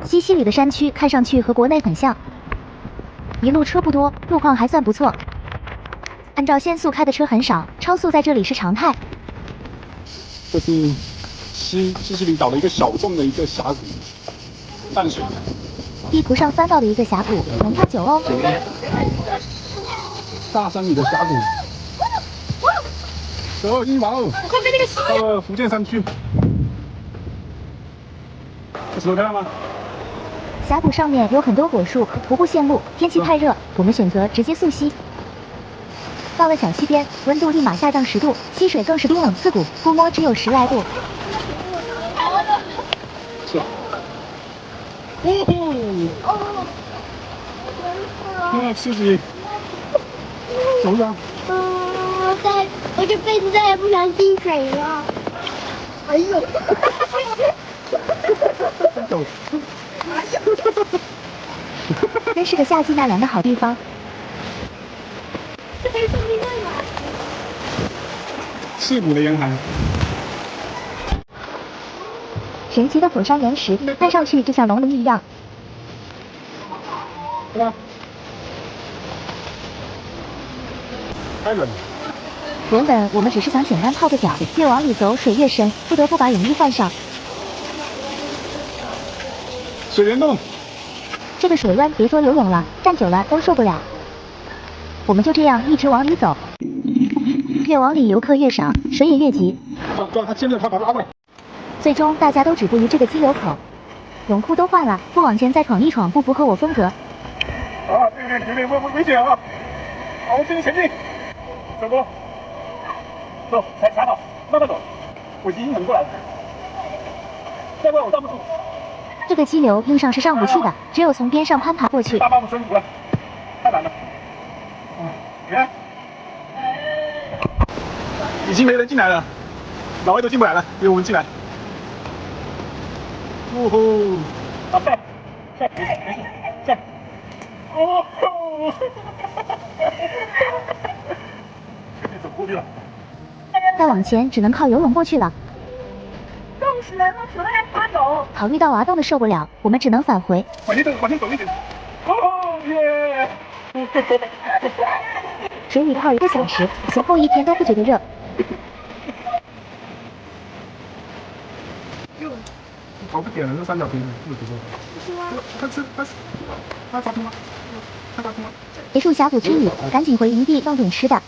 西西里的山区看上去和国内很像，一路车不多，路况还算不错。按照限速开的车很少，超速在这里是常态。这是西西里岛的一个小众的一个峡谷，淡水。地图上翻到的一个峡谷，门票9欧。大山里的峡谷。走，一毛。到了福建山区。这石头漂亮吗？峡谷上面有很多果树和徒步线路，天气太热，我们选择直接溯溪。到了小溪边，温度立马下降10度，溪水更是冰冷刺骨，估摸只有10来度。是。哇，刺激！怎么着？我这辈子再也不想进水了。哎呦！走。真是个夏季纳凉的好地方。这还是送命在哪？刺骨的严寒。神奇的火山岩石，看上去就像龙鳞一样。是吧？太冷了。原本我们只是想简单泡个脚，越往里走水越深，不得不把泳衣换上。水帘洞。这个水温别说游泳了，站久了都受不了。我们就这样一直往里走，越往里游客越少，水也越急。他牵着他把他拉过来。最终大家都止步于这个激流口，泳裤都换了，不往前再闯一闯不符合我风格。有点危险啊！好，继续前进。走过。走，踩好，慢慢走。我已经稳过来了。再过来我站不住。这个激流硬上是上不去的，只有从边上攀爬过去。大把我辛苦了，太难了。你看，已经没人进来了，老外都进不来了，只有我们进来。呜呼！好，下，下。哦吼！直接走过去了。再往前只能靠游泳过去了。冻死人了，手都还发抖。考虑到娃冻的受不了，我们只能返回。往前走一点。哦耶！水里泡1个小时，随后一天都不觉得热。好不点了，这三角形不足够。是吗？他发出吗？他发出吗？结束峡谷之旅，赶紧回营地弄点吃的。